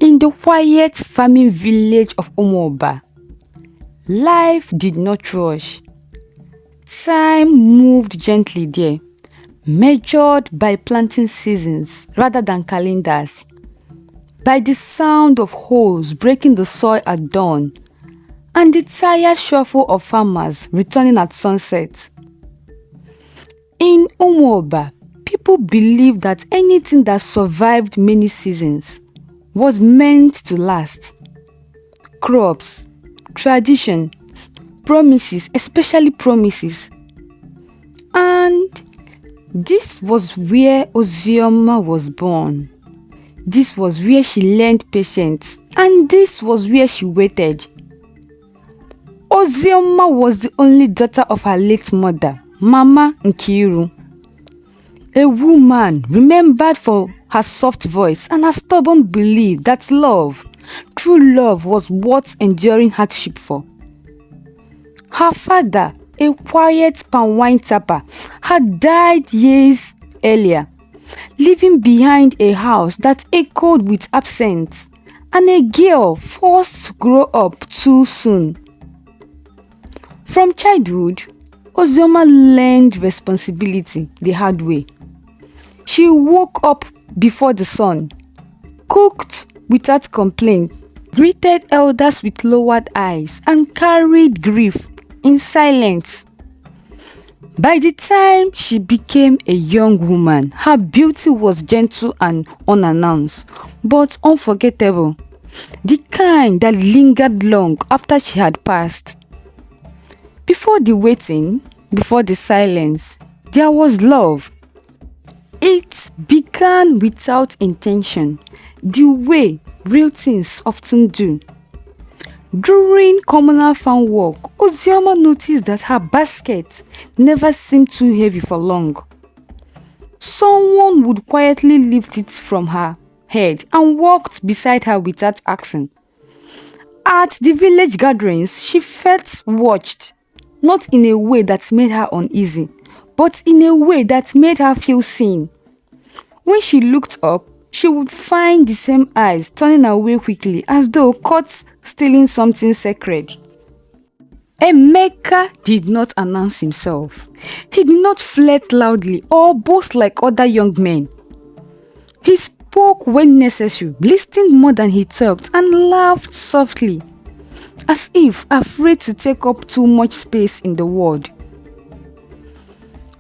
In the quiet farming village of Umuoba, life did not rush. Time moved gently there, measured by planting seasons rather than calendars, by the sound of hoes breaking the soil at dawn, and the tired shuffle of farmers returning at sunset. In Umuoba, people believed that anything that survived many seasons was meant to last. Crops, traditions, promises, especially promises. And this was where Ozioma was born. This was where she learned patience, and this was where she waited. Ozioma was the only daughter of her late mother, Mama Nkiru, a woman remembered for her soft voice and her stubborn belief that love, true love, was worth enduring hardship for. Her father, a quiet palm wine tapper, had died years earlier, leaving behind a house that echoed with absence and a girl forced to grow up too soon. From childhood, Ozioma learned responsibility the hard way. She woke up before the sun, cooked without complaint, greeted elders with lowered eyes, and carried grief in silence. By the time she became a young woman, her beauty was gentle and unannounced, but unforgettable, the kind that lingered long after she had passed. Before the waiting, before the silence, there was love. It began without intention, the way real things often do. During communal farm work, Ozioma noticed that her basket never seemed too heavy for long. Someone would quietly lift it from her head and walked beside her without asking. At the village gatherings, she felt watched, not in a way that made her uneasy, but in a way that made her feel seen. When she looked up, she would find the same eyes turning away quickly, as though caught stealing something sacred. Emeka did not announce himself. He did not flirt loudly or boast like other young men. He spoke when necessary, listened more than he talked, and laughed softly, as if afraid to take up too much space in the world.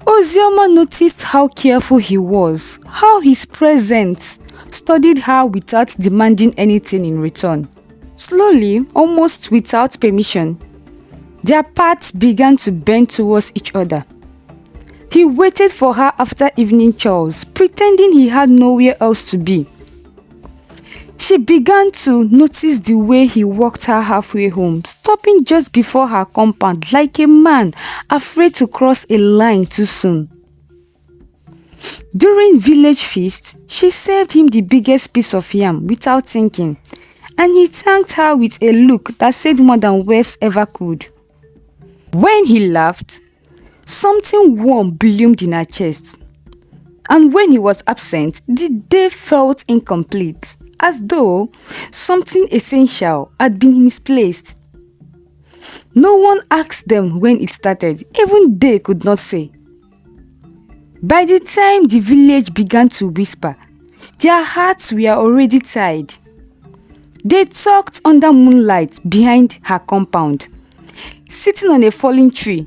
Ozioma noticed how careful he was, how his presence studied her without demanding anything in return. Slowly, almost without permission, their paths began to bend towards each other. He waited for her after evening chores, pretending he had nowhere else to be. She began to notice the way he walked her halfway home, stopping just before her compound like a man afraid to cross a line too soon. During village feast, she served him the biggest piece of yam without thinking, and he thanked her with a look that said more than words ever could. When he laughed, something warm bloomed in her chest. And when he was absent, the day felt incomplete, as though something essential had been misplaced. No one asked them when it started, even they could not say. By the time the village began to whisper, their hearts were already tied. They talked under moonlight behind her compound, sitting on a fallen tree,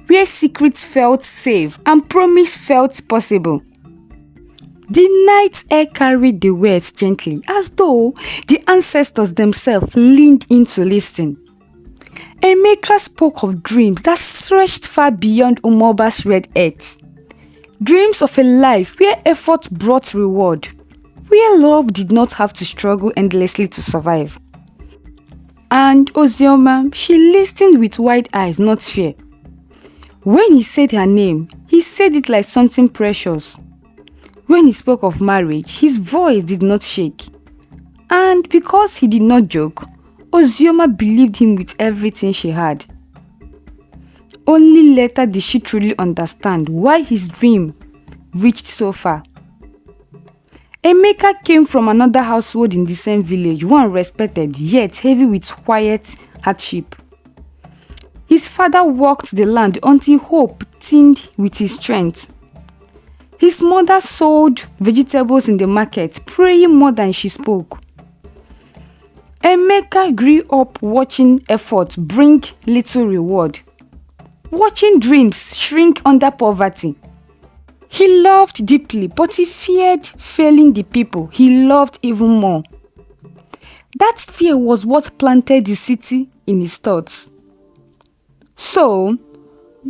where secrets felt safe and promise felt possible. The night air carried the words gently, as though the ancestors themselves leaned in to listen. Emeka spoke of dreams that stretched far beyond Umuoba's red earth. Dreams of a life where effort brought reward, where love did not have to struggle endlessly to survive. And Ozioma, she listened with wide eyes, not fear. When he said her name, he said it like something precious. When he spoke of marriage, his voice did not shake. And because he did not joke, Ozioma believed him with everything she had. Only later did she truly understand why his dream reached so far. Emeka came from another household in the same village, one respected yet heavy with quiet hardship. His father worked the land until hope thinned with his strength. His mother sold vegetables in the market, praying more than she spoke. Emeka grew up watching effort bring little reward, watching dreams shrink under poverty. He loved deeply, but he feared failing the people he loved even more. That fear was what planted the city in his thoughts. So,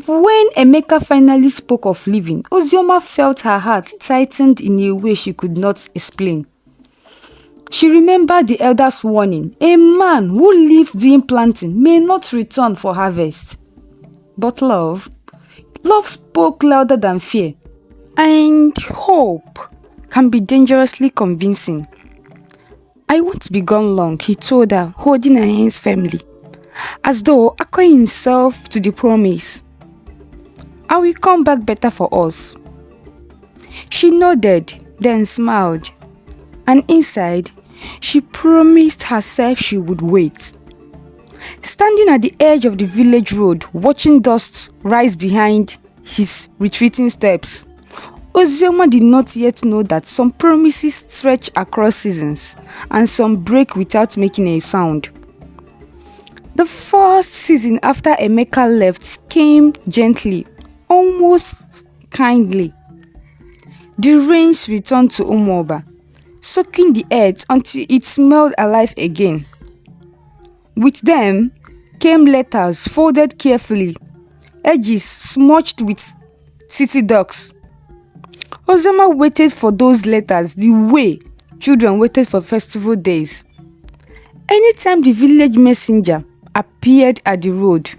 when Emeka finally spoke of leaving, Ozioma felt her heart tightened in a way she could not explain. She remembered the elders' warning: a man who lives during planting may not return for harvest. But love spoke louder than fear. And hope can be dangerously convincing. "I won't be gone long," he told her, holding her hands firmly, as though echoing himself to the promise. "I will come back better for us." She nodded, then smiled, and inside, she promised herself she would wait. Standing at the edge of the village road, watching dust rise behind his retreating steps, Ozioma did not yet know that some promises stretch across seasons and some break without making a sound. The first season after Emeka left came gently, almost kindly. The rains returned to Umuoba, soaking the earth until it smelled alive again. With them came letters folded carefully, edges smudged with city ducks. Ozioma waited for those letters the way children waited for festival days. Anytime the village messenger appeared at the road,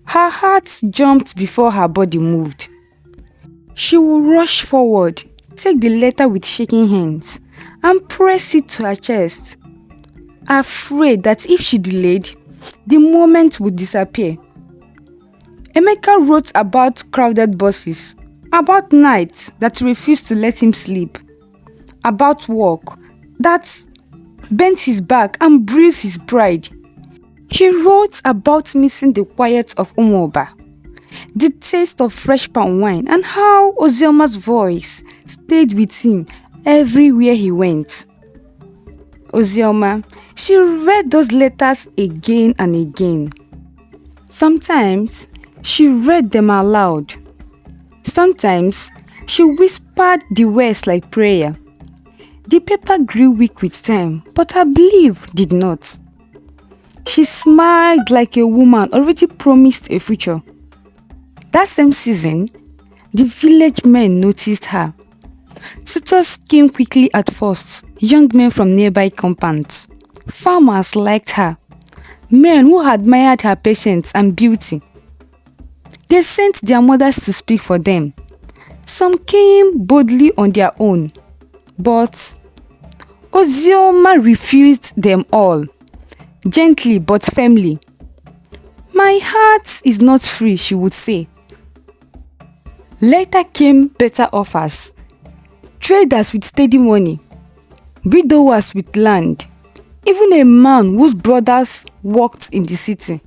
her heart jumped before her body moved. She would rush forward, take the letter with shaking hands, and press it to her chest, afraid that if she delayed, the moment would disappear. Emeka wrote about crowded buses, about nights that refused to let him sleep, about work that bent his back and bruised his pride. He wrote about missing the quiet of Umuoba, the taste of fresh palm wine, and how Ozioma's voice stayed with him everywhere he went. Ozioma, she read those letters again and again. Sometimes she read them aloud. Sometimes she whispered the words like prayer. The paper grew weak with time, but her belief did not. She smiled like a woman already promised a future. That same season, the village men noticed her. Suitors came quickly at first, young men from nearby compounds. Farmers liked her, men who admired her patience and beauty. They sent their mothers to speak for them. Some came boldly on their own, but Ozioma refused them all, gently but firmly. "My heart is not free," she would say. Later came better offers, traders with steady money, widowers with land, even a man whose brothers worked in the city.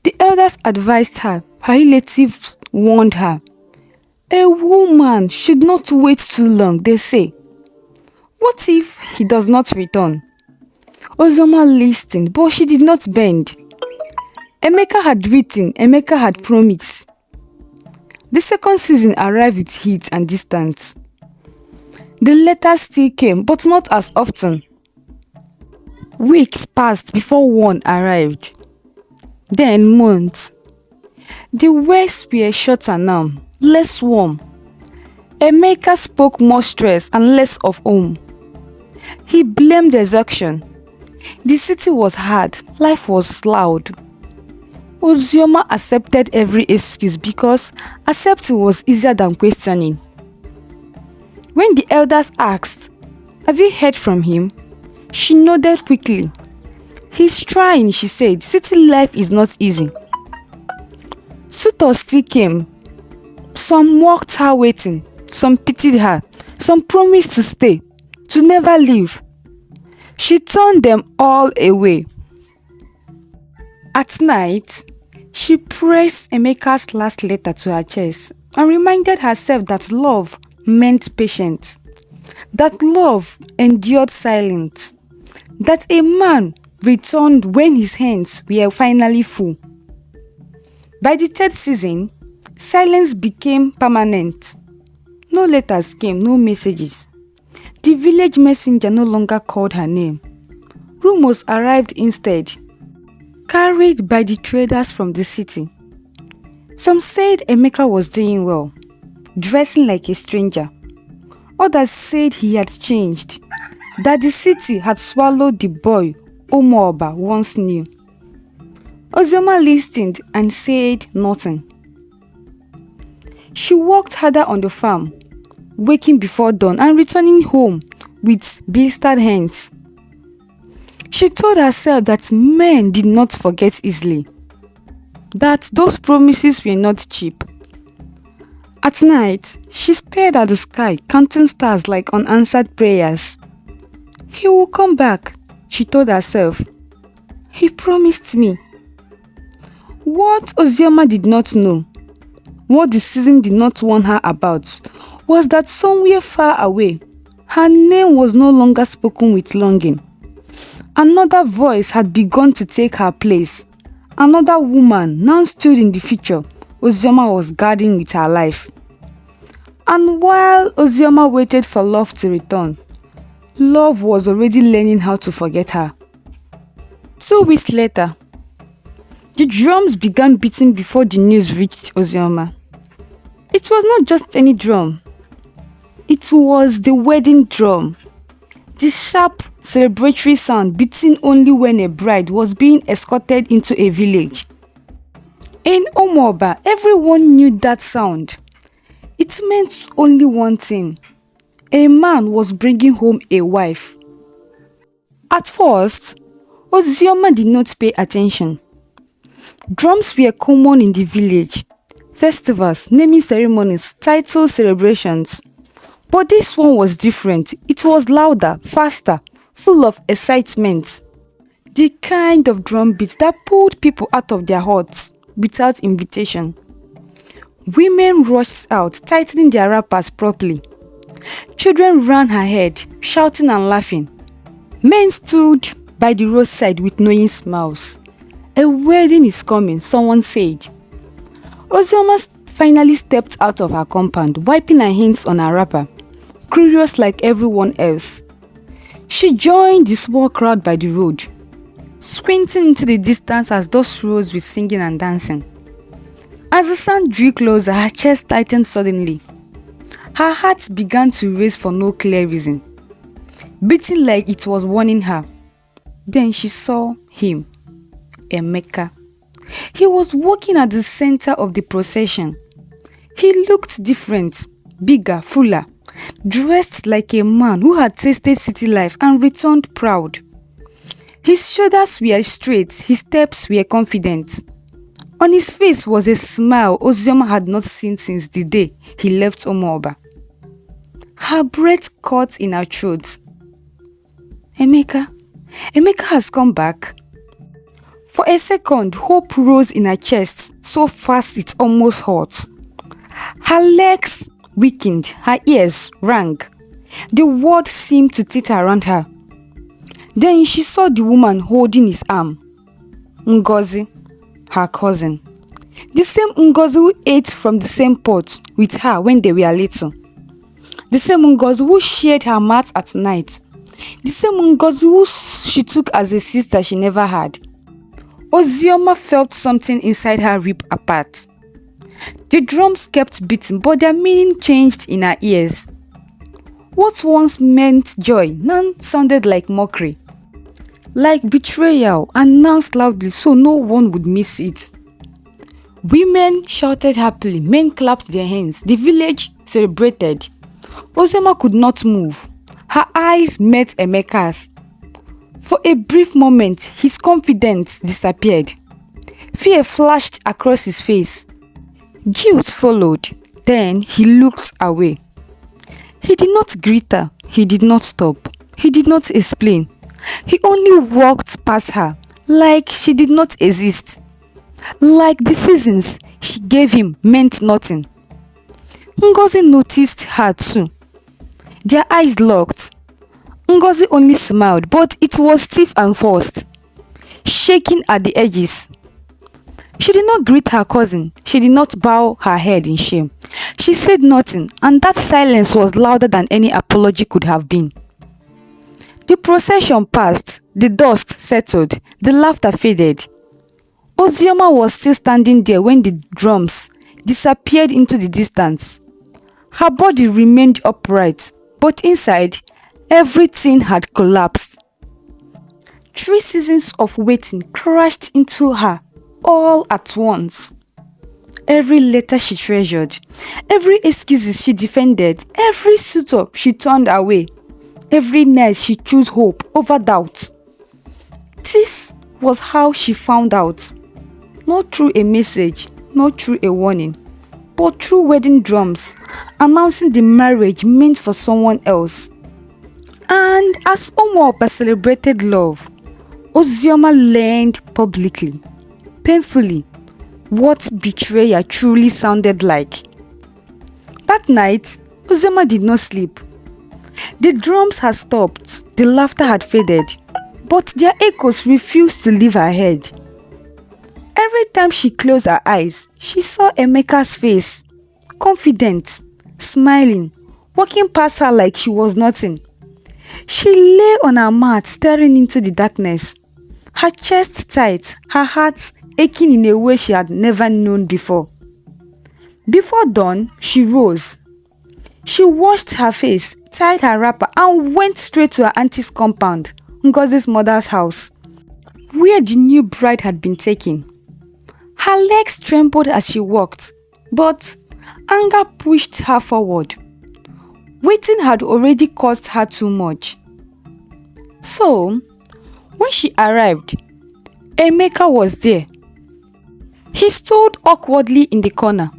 The elders advised her, her relatives warned her. A woman should not wait too long, they say. What if he does not return? Ozioma listened, but she did not bend. Emeka had written, Emeka had promised. The second season arrived with heat and distance. The letters still came, but not as often. Weeks passed before one arrived. Then months. The words were shorter now, less warm. Emeka spoke more stress and less of home. He blamed exhaustion. The city was hard, life was loud. Ozioma accepted every excuse because accepting was easier than questioning. When the elders asked, "Have you heard from him?" she nodded quickly. "He's trying," she said. "City life is not easy." Suitors still came. Some mocked her waiting, some pitied her, some promised to stay. to never leave. She turned them all away. At night, she pressed Emeka's last letter to her chest and reminded herself that love meant patience, that love endured silence, that a man returned when his hands were finally full. By the third season, silence became permanent. No letters came, no messages. The village messenger no longer called her name. Rumors arrived instead, carried by the traders from the city. Some said Emeka was doing well, dressing like a stranger. Others said he had changed, that the city had swallowed the boy Umuoba once knew. Ozioma listened and said nothing. She worked harder on the farm, waking before dawn and returning home with blistered hands. She told herself that men did not forget easily, that those promises were not cheap. At night, she stared at the sky, counting stars like unanswered prayers. He will come back, she told herself. He promised me. What Ozioma did not know, what the season did not warn her about, was that somewhere far away, her name was no longer spoken with longing. Another voice had begun to take her place. Another woman now stood in the future Ozioma was guarding with her life. And while Ozioma waited for love to return, love was already learning how to forget her. 2 weeks later, the drums began beating before the news reached Ozioma. It was not just any drum. It was the wedding drum. The sharp, celebratory sound beating only when a bride was being escorted into a village. In Umuoba, everyone knew that sound. It meant only one thing. A man was bringing home a wife. At first, Ozioma did not pay attention. Drums were common in the village. Festivals, naming ceremonies, title celebrations. But this one was different. It was louder, faster, full of excitement. The kind of drum beat that pulled people out of their huts without invitation. Women rushed out, tightening their wrappers properly. Children ran ahead, shouting and laughing. Men stood by the roadside with knowing smiles. A wedding is coming, someone said. Ozioma finally stepped out of her compound, wiping her hands on her wrapper, curious like everyone else. She joined the small crowd by the road, squinting into the distance as those rose with singing and dancing. As the sound drew closer, her chest tightened suddenly. Her heart began to race for no clear reason, beating like it was warning her. Then she saw him, Emeka. He was walking at the center of the procession. He looked different, bigger, fuller, dressed like a man who had tasted city life and returned proud. His shoulders were straight, his steps were confident. On his face was a smile Ozioma had not seen since the day he left Umuoba. Her breath caught in her throat. Emeka has come back. For a second, hope rose in her chest, so fast it almost hurt. Her legs weakened, her ears rang. The world seemed to titter around her. Then she saw the woman holding his arm. Ngozi, her cousin. The same Ngozi who ate from the same pot with her when they were little. The same Ngozi who shared her mat at night. The same Ngozi who she took as a sister she never had. Ozioma felt something inside her rip apart. The drums kept beating, but their meaning changed in her ears. What once meant joy now sounded like mockery, like betrayal, announced loudly so no one would miss it. Women shouted happily, men clapped their hands, the village celebrated. Ozioma could not move. Her eyes met Emeka's. For a brief moment, his confidence disappeared. Fear flashed across his face. Guilt followed. Then he looked away. He did not greet her. he did not stop. He did not explain. He only walked past her like she did not exist. Like the seasons she gave him meant nothing. Ngozi noticed her too. Their eyes locked. Ngozi only smiled, but it was stiff and forced, shaking at the edges. She did not greet her cousin. She did not bow her head in shame. She said nothing, and that silence was louder than any apology could have been. The procession passed, the dust settled, the laughter faded. Ozioma was still standing there when the drums disappeared into the distance. Her body remained upright, but inside, everything had collapsed. 3 seasons of waiting crashed into her all at once. Every letter she treasured, every excuse she defended, every suitor she turned away, every night she chose hope over doubt. This was how she found out. Not through a message, not through a warning, but through wedding drums announcing the marriage meant for someone else. And as Umuoba celebrated love, Ozioma learned publicly, painfully, what betrayal truly sounded like. That night, Ozioma did not sleep. The drums had stopped, the laughter had faded, but their echoes refused to leave her head. Every time she closed her eyes, she saw Emeka's face, confident, smiling, walking past her like she was nothing. She lay on her mat staring into the darkness, her chest tight, her heart aching in a way she had never known before. Before dawn, she rose. She washed her face, tied her wrapper, and went straight to her auntie's compound, Ngozi's mother's house, where the new bride had been taken. Her legs trembled as she walked, but anger pushed her forward. Waiting had already cost her too much. So, when she arrived, Emeka was there. He stood awkwardly in the corner,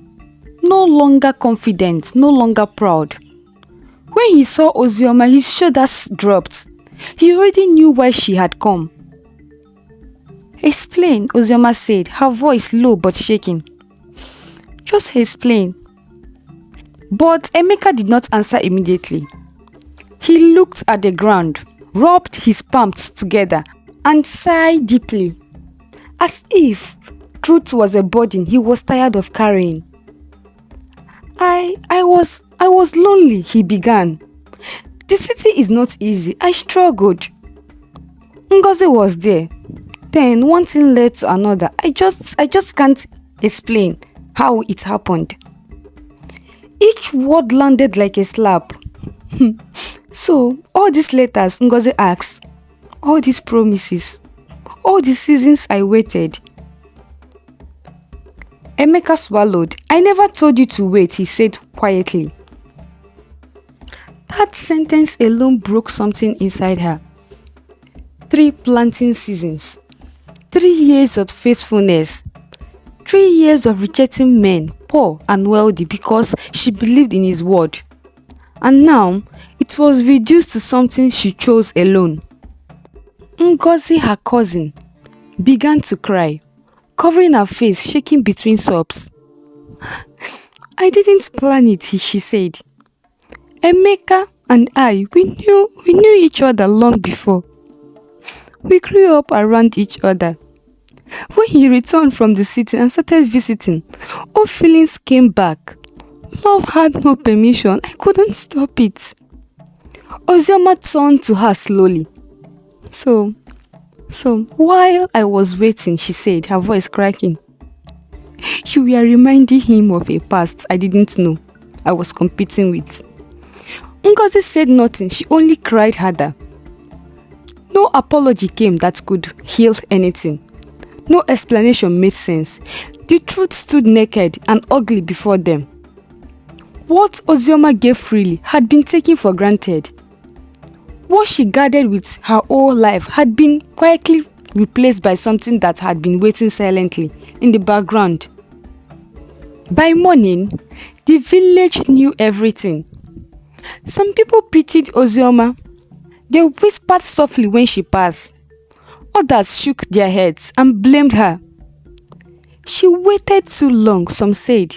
no longer confident, no longer proud. When he saw Ozioma, his shoulders dropped. He already knew why she had come. "Explain," Ozioma said, her voice low but shaking. "Just explain." But Emeka did not answer immediately. He looked at the ground, rubbed his palms together, and sighed deeply, as if truth was a burden he was tired of carrying. I was lonely," he began. "The city is not easy. I struggled. Ngozi was there. Then one thing led to another. I just can't explain how it happened." Each word landed like a slap. "So, all these letters," Ngozi asked, "all these promises, all the seasons I waited." Emeka swallowed. "I never told you to wait," he said quietly. That sentence alone broke something inside her. 3 planting seasons, 3 years of faithfulness, 3 years of rejecting men, poor and wealthy, because she believed in his word. And now, it was reduced to something she chose alone. Ngozi, her cousin, began to cry, covering her face, shaking between sobs. "I didn't plan it," she said. "Emeka and I, we knew each other long before. We grew up around each other. When he returned from the city and started visiting, all feelings came back. Love had no permission. I couldn't stop it." Ozioma turned to her slowly. So while I was waiting," she said, her voice cracking, "you were reminding him of a past I didn't know I was competing with." Ngozi said nothing. She only cried harder. No apology came that could heal anything. No explanation made sense. The truth stood naked and ugly before them. What Ozioma gave freely had been taken for granted. What she guarded with her whole life had been quietly replaced by something that had been waiting silently in the background. By morning, the village knew everything. Some people pitied Ozioma. They whispered softly when she passed. Others shook their heads and blamed her. She waited too long, some said.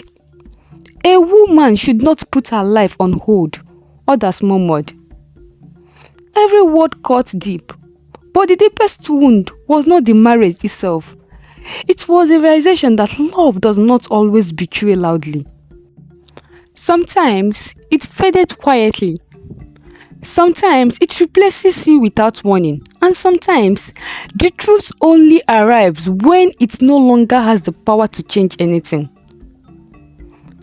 A woman should not put her life on hold, others murmured. Every word cut deep, but the deepest wound was not the marriage itself. It was a realization that love does not always betray loudly. Sometimes it faded quietly. Sometimes it replaces you without warning. And sometimes the truth only arrives when it no longer has the power to change anything.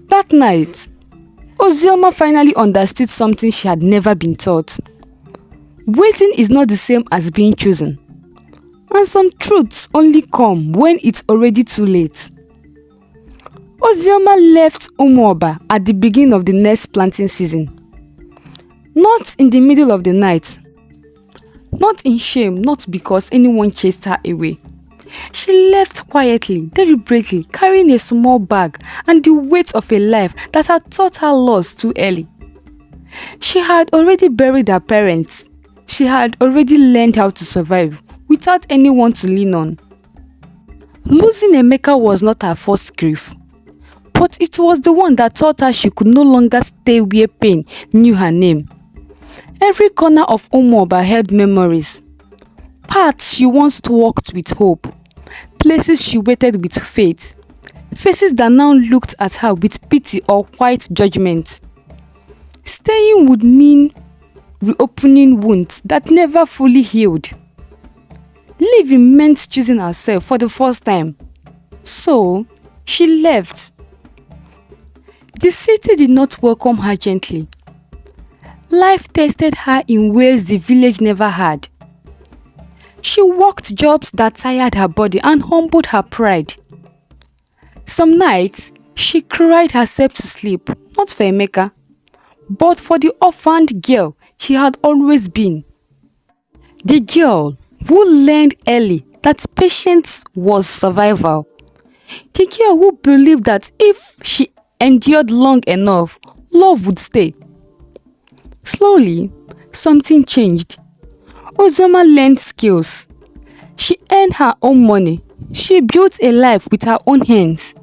That night, Ozioma finally understood something she had never been taught. Waiting is not the same as being chosen. And some truths only come when it's already too late. Ozioma left Umuoba at the beginning of the next planting season. Not in the middle of the night. Not in shame, not because anyone chased her away. She left quietly, deliberately, carrying a small bag and the weight of a life that had taught her loss too early. She had already buried her parents. She had already learned how to survive without anyone to lean on. Losing Emeka was not her first grief, but it was the one that taught her she could no longer stay where pain knew her name. Every corner of Umuoba held memories. Paths she once walked with hope. Places she waited with faith. Faces that now looked at her with pity or quiet judgment. Staying would mean reopening wounds that never fully healed. Leaving meant choosing herself for the first time. So, she left. The city did not welcome her gently. Life tested her in ways the village never had. She worked jobs that tired her body and humbled her pride. Some nights, she cried herself to sleep, not for Emeka, but for the orphaned girl she had always been. The girl who learned early that patience was survival. The girl who believed that if she endured long enough, love would stay. Slowly, something changed. Ozioma learned skills. She earned her own money. She built a life with her own hands.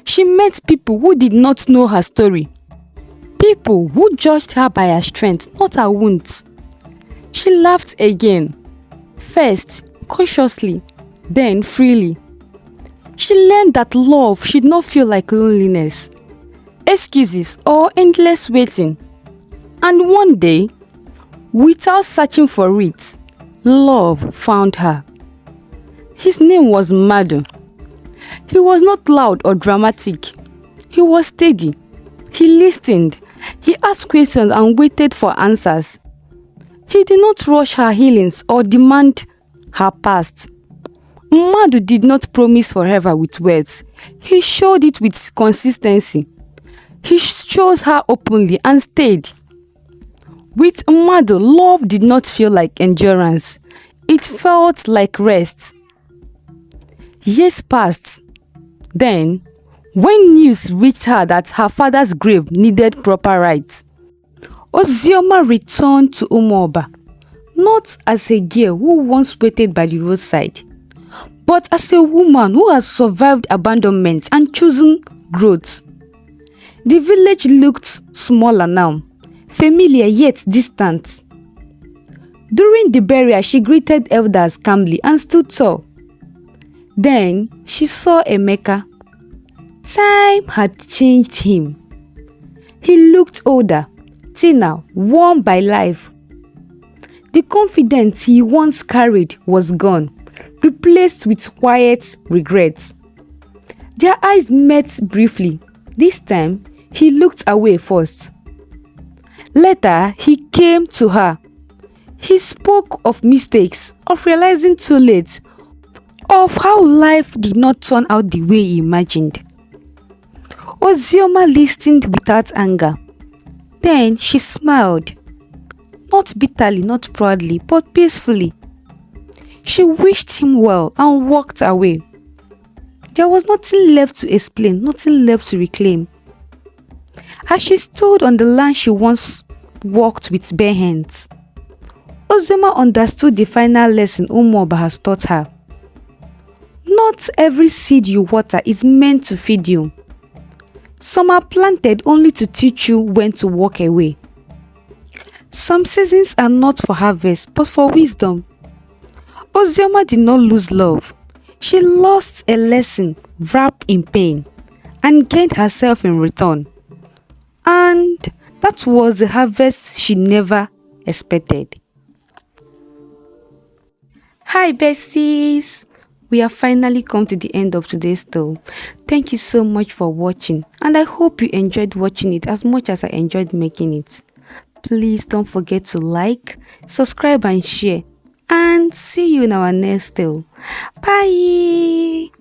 She met people who did not know her story. People who judged her by her strength, not her wounds. She laughed again. First, cautiously, then freely. She learned that love should not feel like loneliness, excuses, or endless waiting. And one day, without searching for it, love found her. His name was Madu. He was not loud or dramatic. He was steady. He listened. He asked questions and waited for answers. He did not rush her healings or demand her past. Madu did not promise forever with words. He showed it with consistency. He chose her openly and stayed. With Madu, love did not feel like endurance. It felt like rest. Years passed. Then, when news reached her that her father's grave needed proper rites, Ozioma returned to Umuoba, not as a girl who once waited by the roadside, but as a woman who has survived abandonment and chosen growth. The village looked smaller now, familiar yet distant. During the burial, she greeted elders calmly and stood tall. Then she saw Emeka. Time had changed him. He looked older, thinner, worn by life. The confidence he once carried was gone, replaced with quiet regrets. Their eyes met briefly. This time, he looked away first. Later, he came to her. He spoke of mistakes, of realizing too late, of how life did not turn out the way he imagined. Ozioma listened without anger. Then she smiled. Not bitterly, not proudly, but peacefully. She wished him well and walked away. There was nothing left to explain, nothing left to reclaim. As she stood on the land she once worked with bare hands. Ozioma understood the final lesson Umuoba has taught her. Not every seed you water is meant to feed you. Some are planted only to teach you when to walk away. Some seasons are not for harvest but for wisdom. Ozioma did not lose love. She lost a lesson wrapped in pain and gained herself in return. And that was the harvest she never expected. Hi besties! We have finally come to the end of today's tale. Thank you so much for watching, and I hope you enjoyed watching it as much as I enjoyed making it. Please don't forget to like, subscribe and share, and see you in our next tale. Bye!